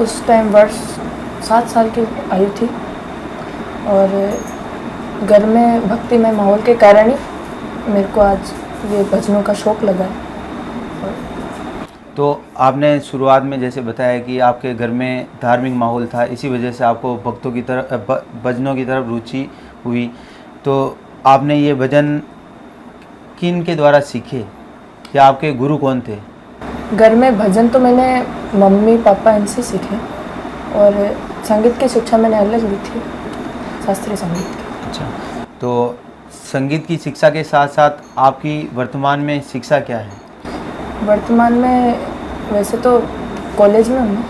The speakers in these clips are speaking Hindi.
उस टाइम वर्ष 7 साल की आयु थी और घर में भक्तिमय माहौल के कारण ही मेरे को आज ये भजनों का शौक़ लगा है। तो आपने शुरुआत में जैसे बताया कि आपके घर में धार्मिक माहौल था, इसी वजह से आपको भक्तों की तरफ भजनों की तरफ रुचि हुई। तो आपने ये भजन किन के द्वारा सीखे या आपके गुरु कौन थे? घर में भजन तो मैंने मम्मी पापा इनसे सीखे और संगीत की शिक्षा मैंने अलग ली थी, शास्त्रीय संगीत की। अच्छा, तो संगीत की शिक्षा के साथ साथ आपकी वर्तमान में शिक्षा क्या है? वर्तमान में वैसे तो कॉलेज में हूँ।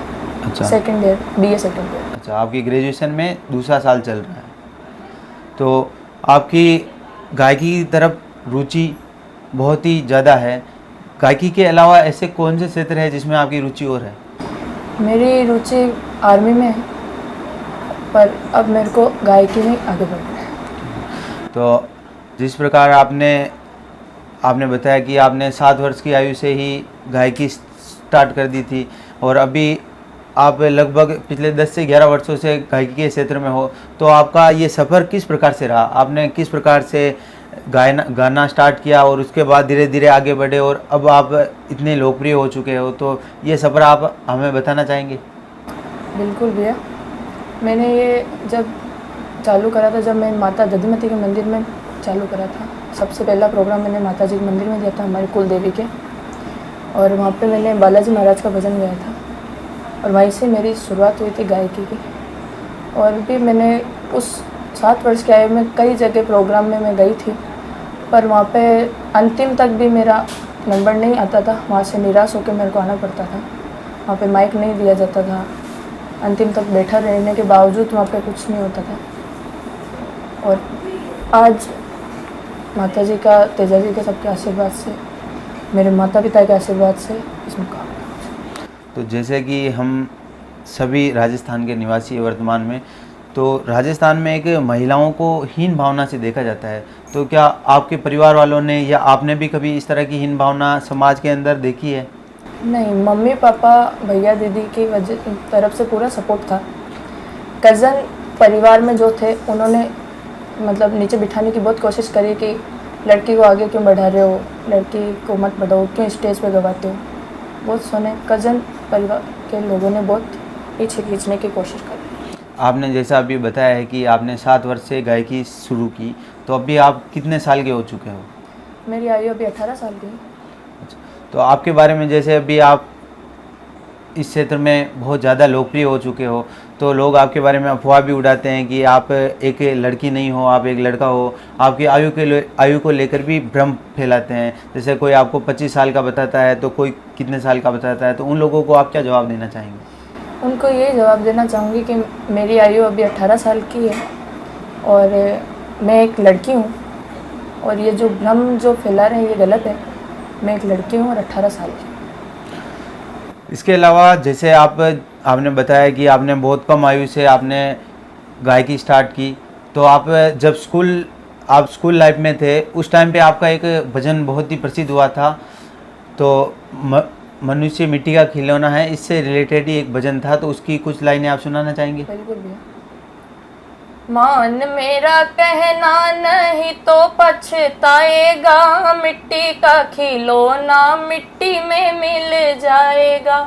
अच्छा, second year, BA second year. अच्छा, आपकी ग्रेजुएशन में दूसरा साल चल रहा है। तो आपकी गायकी की तरफ रुचि बहुत ही ज़्यादा है। गायकी के अलावा ऐसे कौन से क्षेत्र है जिसमें आपकी रुचि और है? मेरी रुचि आर्मी में है, पर अब मेरे को गायकी में आगे बढ़ना है। तो जिस प्रकार आपने बताया कि आपने 7 वर्ष की आयु से ही गायकी स्टार्ट कर दी थी और अभी आप लगभग पिछले 10 से 11 वर्षों से गायकी के क्षेत्र में हो, तो आपका ये सफ़र किस प्रकार से रहा? आपने किस प्रकार से गाना स्टार्ट किया और उसके बाद धीरे धीरे आगे बढ़े और अब आप इतने लोकप्रिय हो चुके हो, तो ये सफ़र आप हमें बताना चाहेंगे? बिल्कुल भैया, मैंने ये जब चालू करा था, जब मैं माता दधिमती के मंदिर में चालू करा था। सबसे पहला प्रोग्राम मैंने माता जी के मंदिर में दिया था, हमारी कुल देवी के, और वहाँ पे मैंने बालाजी महाराज का भजन गाया था और वहीं से मेरी शुरुआत हुई थी गायकी की। और भी मैंने उस 7 वर्ष की आयु में कई जगह प्रोग्राम में मैं गई थी, पर वहाँ पे अंतिम तक भी मेरा नंबर नहीं आता था। वहाँ से निराश होकर मेरे को आना पड़ता था। वहाँ पे माइक नहीं दिया जाता था। अंतिम तक बैठा रहने के बावजूद वहाँ पे कुछ नहीं होता था। और आज माता जी का, तेजा जी के सबके आशीर्वाद से, मेरे माता पिता के आशीर्वाद से इस मुकाम पर। तो जैसे कि हम सभी राजस्थान के निवासी हैं वर्तमान में, तो राजस्थान में एक महिलाओं को हीन भावना से देखा जाता है, तो क्या आपके परिवार वालों ने या आपने भी कभी इस तरह की हीन भावना समाज के अंदर देखी है? नहीं, मम्मी पापा भैया दीदी की वजह तरफ से पूरा सपोर्ट था। कज़न परिवार में जो थे उन्होंने मतलब नीचे बिठाने की बहुत कोशिश करी कि लड़की को आगे क्यों बढ़ा रहे हो, लड़की को मत बढ़ाओ, क्यों स्टेज पे गवाते हो। बहुत सुने, कज़न परिवार के लोगों ने बहुत पीछे खींचने की कोशिश करी। आपने जैसा अभी बताया है कि आपने 7 वर्ष से गायकी शुरू की, तो अभी आप कितने साल के हो चुके हो? मेरी आयु अभी 18 साल की है। अच्छा, तो आपके बारे में, जैसे अभी आप इस क्षेत्र में बहुत ज़्यादा लोकप्रिय हो चुके हो, तो लोग आपके बारे में अफवाह भी उड़ाते हैं कि आप एक लड़की नहीं हो, आप एक लड़का हो। आपकी आयु को लेकर भी भ्रम फैलाते हैं। जैसे कोई आपको 25 साल का बताता है, तो कोई कितने साल का बताता है, तो उन लोगों को आप क्या जवाब देना चाहेंगे? उनको ये जवाब देना चाहूँगी कि मेरी आयु अभी 18 साल की है और मैं एक लड़की हूँ, और ये जो भ्रम जो फैला रहे हैं ये गलत है। मैं एक लड़की हूँ और 18 साल की। इसके अलावा जैसे आपने बताया कि आपने बहुत कम आयु से आपने गायकी स्टार्ट की, तो आप जब स्कूल लाइफ में थे, उस टाइम पे आपका एक भजन बहुत ही प्रसिद्ध हुआ था, तो मनुष्य मिट्टी का खिलौना है, इससे रिलेटेड ही एक भजन था, तो उसकी कुछ लाइनें आप सुनाना चाहेंगे? बिल्कुल भैया। मान मेरा कहना नहीं तो पछताएगा, मिट्टी का खिलौना मिट्टी में मिल जाएगा।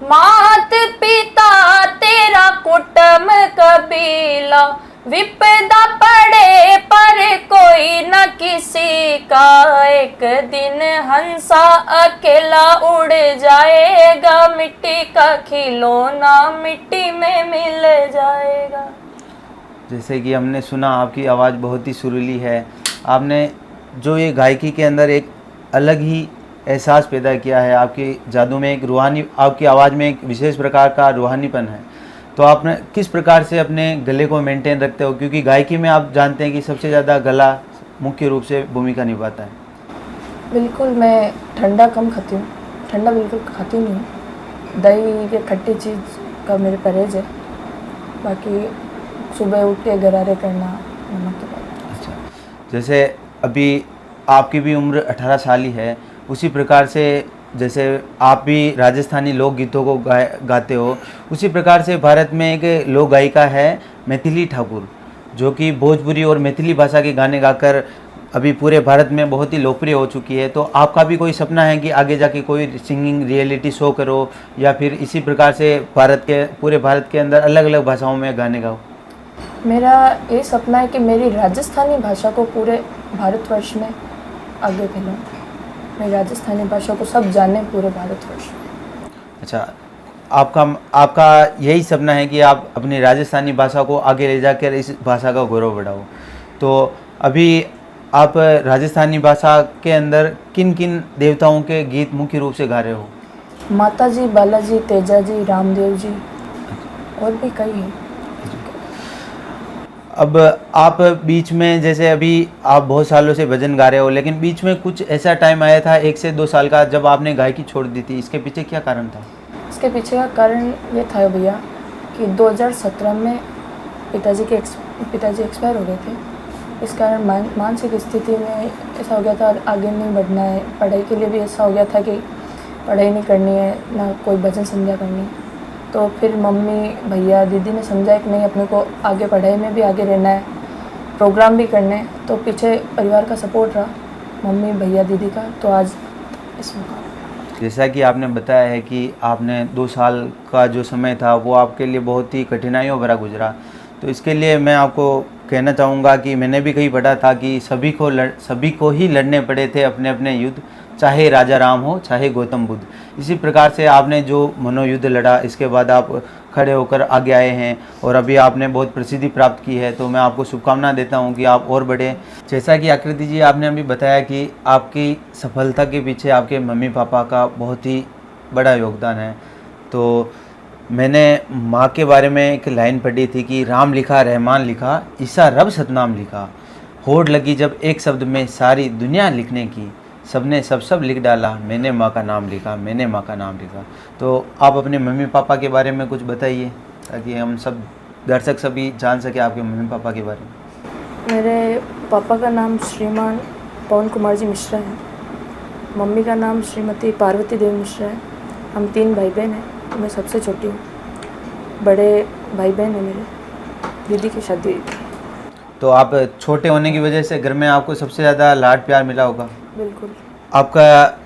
मात पिता तेरा कुटुंब कबीला, विपदा पड़े पर कोई न किसी का, एक दिन हंसा अकेला उड़ जाएगा, मिट्टी का खिलौना मिट्टी में मिल जाएगा। जैसे कि हमने सुना, आपकी आवाज़ बहुत ही सुरीली है। आपने जो ये गायकी के अंदर एक अलग ही एहसास पैदा किया है, आपकी जादू में एक रूहानी, आपकी आवाज़ में एक विशेष प्रकार का रूहानीपन है। तो आपने किस प्रकार से अपने गले को मेंटेन रखते हो? क्योंकि गायकी में आप जानते हैं कि सबसे ज़्यादा गला मुख्य रूप से भूमिका निभाता है। बिल्कुल, मैं ठंडा कम खाती हूँ, ठंडा बिल्कुल खाती नहीं हूँ। दही के खट्टी चीज़ का मेरे परहेज है। बाकी सुबह उठ के गरारे करना, नमक के बाद। अच्छा, जैसे अभी आपकी भी उम्र 18 साल ही है, उसी प्रकार से जैसे आप भी राजस्थानी लोकगीतों को गाते हो, उसी प्रकार से भारत में एक लोक गायिका है मैथिली ठाकुर, जो कि भोजपुरी और मैथिली भाषा के गाने गाकर अभी पूरे भारत में बहुत ही लोकप्रिय हो चुकी है। तो आपका भी कोई सपना है कि आगे जाके कोई सिंगिंग रियलिटी शो करो या फिर इसी प्रकार से पूरे भारत के अंदर अलग अलग भाषाओं में गाने गाओ? मेरा ये सपना है कि मेरी राजस्थानी भाषा को पूरे भारतवर्ष में आगे फैलाऊं, मेरी राजस्थानी भाषा को सब जाने पूरे भारतवर्ष में। अच्छा, आपका यही सपना है कि आप अपनी राजस्थानी भाषा को आगे ले जाकर इस भाषा का गौरव बढ़ाओ। तो अभी आप राजस्थानी भाषा के अंदर किन किन देवताओं के गीत मुख्य रूप से गा रहे हो? माता जी, बालाजी, तेजा जी, रामदेव जी और भी कई हैं। अब आप बीच में, जैसे अभी आप बहुत सालों से भजन गा रहे हो, लेकिन बीच में कुछ ऐसा टाइम आया था 1 से 2 साल का जब आपने गायकी छोड़ दी थी, इसके पीछे क्या कारण था? इसके पीछे का कारण ये था भैया कि 2017 में पिताजी एक्सपायर हो गए थे। इस कारण मानसिक स्थिति में ऐसा हो गया था, आगे नहीं बढ़ना है। पढ़ाई के लिए भी ऐसा हो गया था कि पढ़ाई नहीं करनी है, ना कोई भजन संध्या करनी है। तो फिर मम्मी, भैया, दीदी ने समझा कि नहीं, अपने को आगे पढ़ाई में भी आगे रहना है, प्रोग्राम भी करने हैं। तो पीछे परिवार का सपोर्ट रहा, मम्मी, भैया, दीदी का, तो आज इस मुकाम। जैसा कि आपने बताया है कि आपने 2 साल का जो समय था वो आपके लिए बहुत ही कठिनाइयों भरा गुजरा, तो इसके लिए मैं आपको कहना चाहूँगा कि मैंने भी कहीं पढ़ा था कि सभी को ही लड़ने पड़े थे अपने अपने युद्ध, चाहे राजा राम हो, चाहे गौतम बुद्ध। इसी प्रकार से आपने जो मनोयुद्ध लड़ा, इसके बाद आप खड़े होकर आगे आए हैं और अभी आपने बहुत प्रसिद्धि प्राप्त की है। तो मैं आपको शुभकामना देता हूं कि आप और बढ़ें। जैसा कि आकृति जी आपने अभी बताया कि आपकी सफलता के पीछे आपके मम्मी पापा का बहुत ही बड़ा योगदान है। तो मैंने माँ के बारे में एक लाइन पढ़ी थी कि राम लिखा, रहमान लिखा, ईसा रब सतनाम लिखा, होड़ लगी जब एक शब्द में सारी दुनिया लिखने की, सबने सब लिख डाला, मैंने माँ का नाम लिखा, मैंने माँ का नाम लिखा। तो आप अपने मम्मी पापा के बारे में कुछ बताइए ताकि हम सब दर्शक सभी जान सके आपके मम्मी पापा के बारे में। मेरे पापा का नाम श्रीमान पवन कुमार जी मिश्रा है, मम्मी का नाम श्रीमती पार्वती देवी मिश्रा है। हम 3 भाई बहन हैं, मैं सबसे छोटी हूँ। बड़े भाई बहन हैं मेरे, दीदी की शादी हुई थी। तो आप छोटे होने की वजह से घर में आपको सबसे ज़्यादा लाड प्यार मिला होगा? बिल्कुल। आपका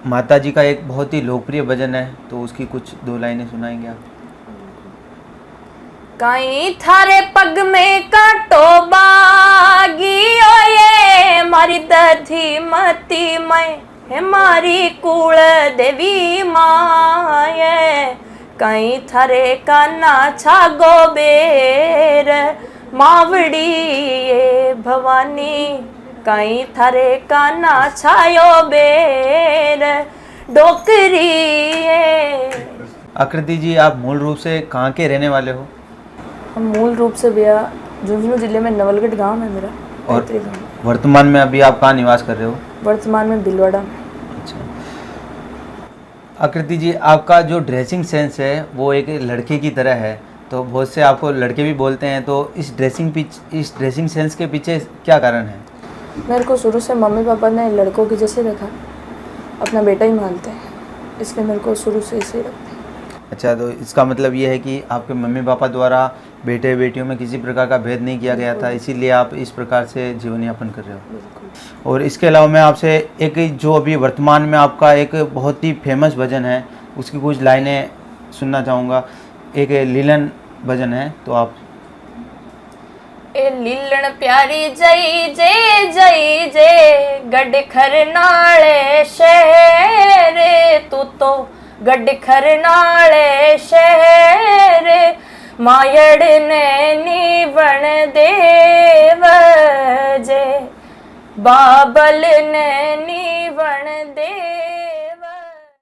माता जी का एक बहुत ही लोकप्रिय भजन है, तो उसकी कुछ 2 लाइनें सुनाएंगे आप? कहीं थारे पग में कांटो बागी ओए, मारी दधी मती मैं है मारी कुल देवी माए। कहीं थारे काना छागो बेर मावड़ी ये भवानी, कहीं थारे काना छायो बेर डोकरी ये। आकृति जी, आप मूल रूप से कहाँ के रहने वाले हो? हम मूल रूप से भैया झुंझुनू जिले में नवलगढ़ गांव है मेरा, और पैतृक गांव। वर्तमान में अभी आप कहाँ निवास कर रहे हो? वर्तमान में भीलवाड़ा में। अच्छा, आकृति जी, आपका जो ड्रेसिंग सेंस है वो एक लड़के की तरह है, तो बहुत से आपको लड़के भी बोलते हैं, तो इस ड्रेसिंग सेंस के पीछे क्या कारण है? मेरे को शुरू से मम्मी पापा ने लड़कों की जैसे रखा, अपना बेटा ही मानते हैं, इसलिए मेरे को शुरू से इसे रखते हैं। अच्छा, तो इसका मतलब ये है कि आपके मम्मी पापा द्वारा बेटे बेटियों में किसी प्रकार का भेद नहीं किया गया था, इसीलिए आप इस प्रकार से जीवन यापन कर रहे हो। और इसके अलावा मैं आपसे एक जो अभी वर्तमान में आपका एक बहुत ही फेमस भजन है, उसकी कुछ लाइनें सुनना चाहूँगा। एक लीलन भजन है, तो आप। ए लीलन प्यारी जय जय जय जय, गड खरनाले शहर, तू तो गड खरनाले शहर, मायड़ ने नीवण देव जे, बाबल ने नीवण देव।